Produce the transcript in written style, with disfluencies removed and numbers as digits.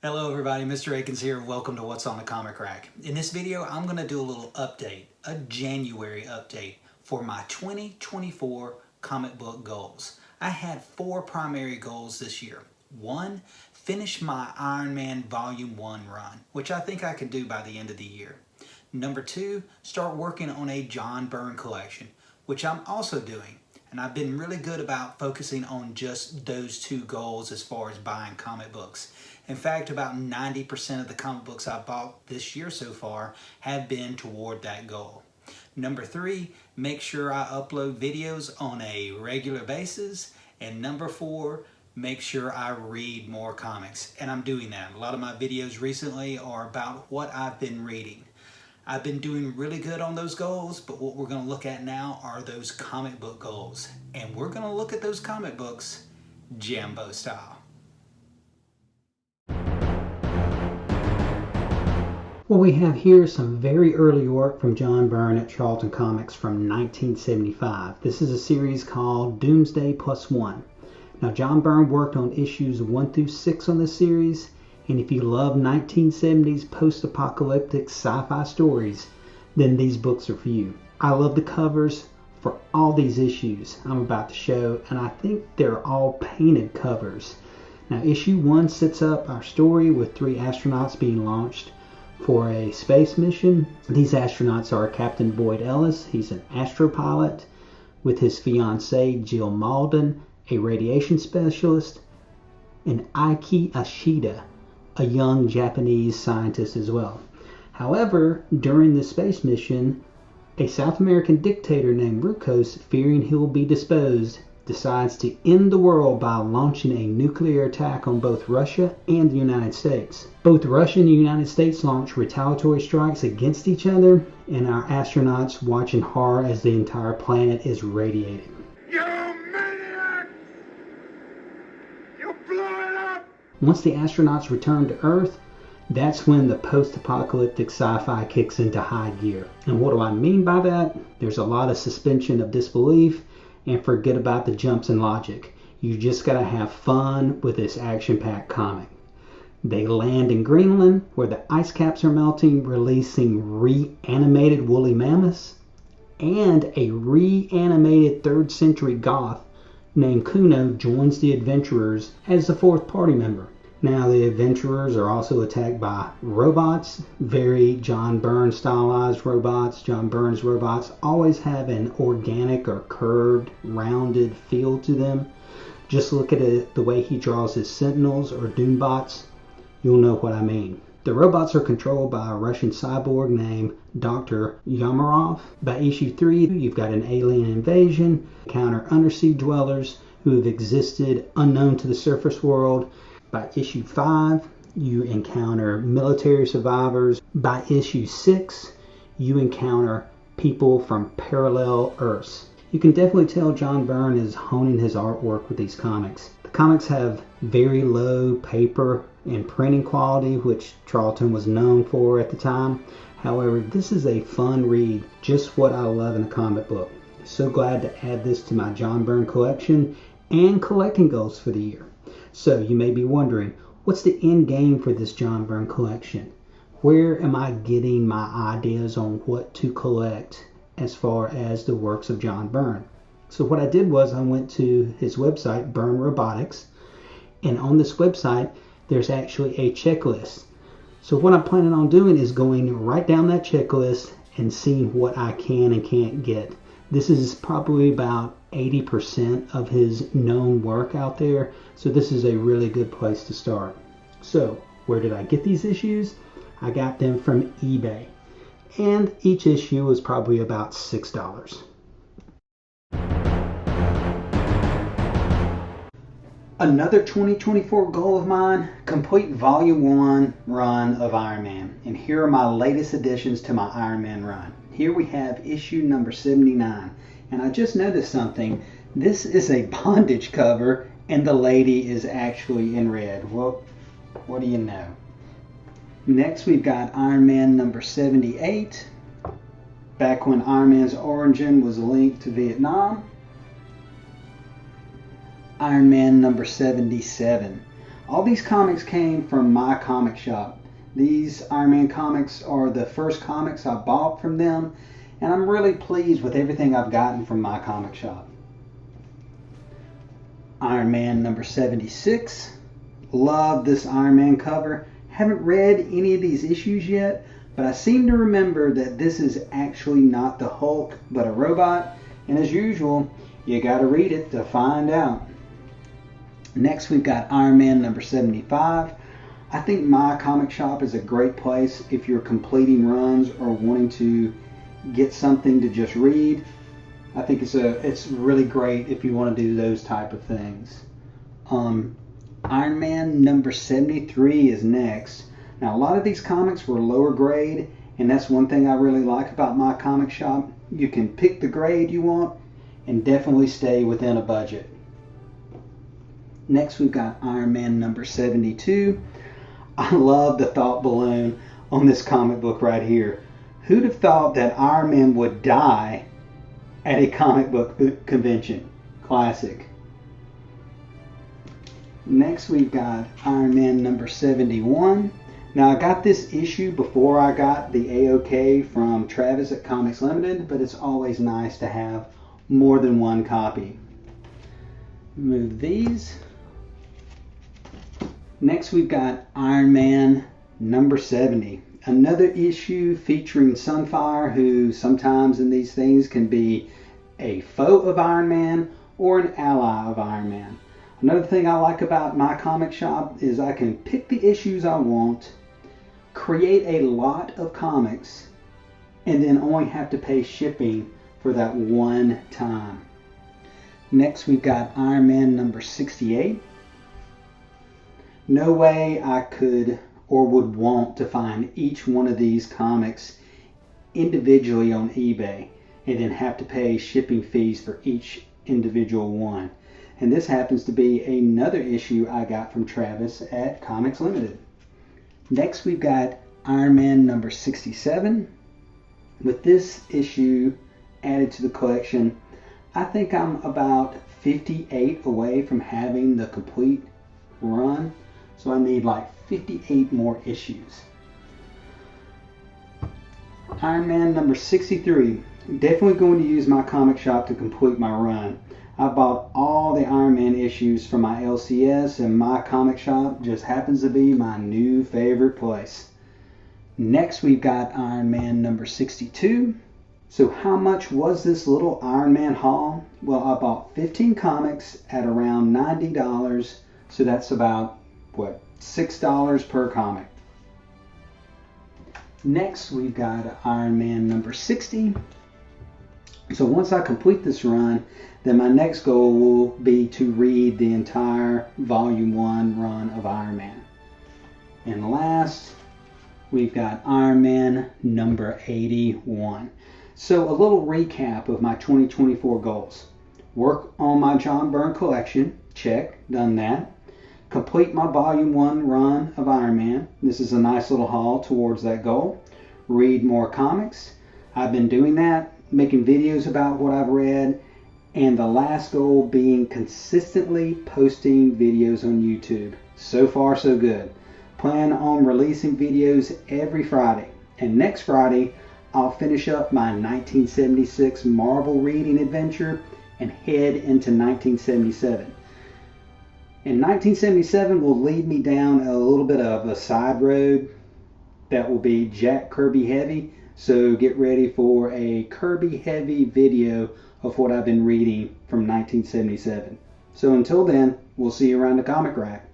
Hello everybody, Mr. Akins here. Welcome to What's on the Comic Rack. In this video, I'm going to do a little update, a January update for my 2024 comic book goals. I had 4 primary goals this year. 1, finish my Ironman Volume 1 run, which I think I can do by the end of the year. Number 2, start working on a John Byrne collection, which I'm also doing. And I've been really good about focusing on just those 2 goals as far as buying comic books. In fact, about 90% of the comic books I bought this year so far have been toward that goal. Number 3, make sure I upload videos on a regular basis. And number 4, make sure I read more comics. And I'm doing that. A lot of my videos recently are about what I've been reading. I've been doing really good on those goals, but what we're going to look at now are those comic book goals. And we're going to look at those comic books Jambo style. What we have here is some very early work from John Byrne at Charlton Comics from 1975. This is a series called Doomsday Plus One. Now, John Byrne worked on issues 1 through 6 on this series, and if you love 1970s post-apocalyptic sci-fi stories, then these books are for you. I love the covers for all these issues I'm about to show, and I think they're all painted covers. Now, issue 1 sets up our story with 3 astronauts being launched for a space mission. These astronauts are Captain Boyd Ellis, he's an astropilot, with his fiancée Jill Malden, a radiation specialist, and Aiki Ashida, a young Japanese scientist as well. However, during the space mission, a South American dictator named Rukos, fearing he will be disposed, decides to end the world by launching a nuclear attack on both Russia and the United States. Both Russia and the United States launch retaliatory strikes against each other, and our astronauts watch in horror as the entire planet is radiated. You maniac! You blew it up! Once the astronauts return to Earth, that's when the post-apocalyptic sci-fi kicks into high gear. And what do I mean by that? There's a lot of suspension of disbelief, and forget about the jumps in logic. You just gotta have fun with this action-packed comic. They land in Greenland, where the ice caps are melting, releasing reanimated woolly mammoths, and a reanimated 3rd century goth named Kuno joins the adventurers as the 4th party member. Now, the adventurers are also attacked by robots, very John Byrne stylized robots. John Byrne's robots always have an organic or curved, rounded feel to them. Just look at it, the way he draws his Sentinels or Doombots. You'll know what I mean. The robots are controlled by a Russian cyborg named Dr. Yamarov. By issue 3, you've got an alien invasion, encounter undersea dwellers who have existed unknown to the surface world. By issue 5, you encounter military survivors. By issue 6, you encounter people from parallel Earths. You can definitely tell John Byrne is honing his artwork with these comics. The comics have very low paper and printing quality, which Charlton was known for at the time. However, this is a fun read, just what I love in a comic book. So glad to add this to my John Byrne collection and collecting goals for the year. So you may be wondering, what's the end game for this John Byrne collection? Where am I getting my ideas on what to collect as far as the works of John Byrne? So what I did was I went to his website, Byrne Robotics, and on this website there's actually a checklist. So what I'm planning on doing is going right down that checklist and seeing what I can and can't get. This is probably about 80% of his known work out there, so this is a really good place to start. So where did I get these issues? I got them from eBay, and each issue was probably about $6. Another 2024 goal of mine, complete Volume 1 run of Iron Man. And here are my latest additions to my Iron Man run. Here we have issue number 79. And I just noticed something. This is a bondage cover, and the lady is actually in red. Well, what do you know? Next, we've got Iron Man number 78. Back when Iron Man's origin was linked to Vietnam. Iron Man number 77. All these comics came from my comic shop. These Iron Man comics are the first comics I bought from them, and I'm really pleased with everything I've gotten from my comic shop. Iron Man number 76. Love this Iron Man cover. Haven't read any of these issues yet, but I seem to remember that this is actually not the Hulk, but a robot. And as usual, you gotta read it to find out. Next, we've got Iron Man number 75. I think my comic shop is a great place if you're completing runs or wanting to get something to just read. I think it's really great if you want to do those type of things. Iron Man number 73 is next. Now, a lot of these comics were lower grade, and that's one thing I really like about my comic shop. You can pick the grade you want and definitely stay within a budget. Next, we've got Iron Man number 72. I love the thought balloon on this comic book right here. Who'd have thought that Iron Man would die at a comic book convention? Classic. Next, we've got Iron Man number 71. Now, I got this issue before I got the AOK from Travis at Comics Limited, but it's always nice to have more than one copy. Move these. Next, we've got Iron Man number 70. Another issue featuring Sunfire, who sometimes in these things can be a foe of Iron Man or an ally of Iron Man. Another thing I like about my comic shop is I can pick the issues I want, create a lot of comics, and then only have to pay shipping for that one time. Next, we've got Iron Man number 68. No way I could or would want to find each one of these comics individually on eBay and then have to pay shipping fees for each individual one. And this happens to be another issue I got from Travis at Comics Limited. Next, we've got Iron Man number 67. With this issue added to the collection, I think I'm about 58 away from having the complete run. So I need like 58 more issues. Iron Man number 63. Definitely going to use my comic shop to complete my run. I bought all the Iron Man issues from my LCS, and my comic shop just happens to be my new favorite place. Next, we've got Iron Man number 62. So how much was this little Iron Man haul? Well, I bought 15 comics at around $90. So that's about, $6 per comic. Next, we've got Iron Man number 60. So once I complete this run, then my next goal will be to read the entire Volume 1 run of Iron Man. And last, we've got Iron Man number 81. So a little recap of my 2024 goals. Work on my John Byrne collection. Check, done that. Complete my Volume 1 run of Iron Man. This is a nice little haul towards that goal. Read more comics. I've been doing that, making videos about what I've read, and the last goal being consistently posting videos on YouTube. So far, so good. Plan on releasing videos every Friday. And next Friday, I'll finish up my 1976 Marvel reading adventure and head into 1977. And 1977 will lead me down a little bit of a side road that will be Jack Kirby heavy. So get ready for a Kirby heavy video of what I've been reading from 1977. So until then, we'll see you around the comic rack.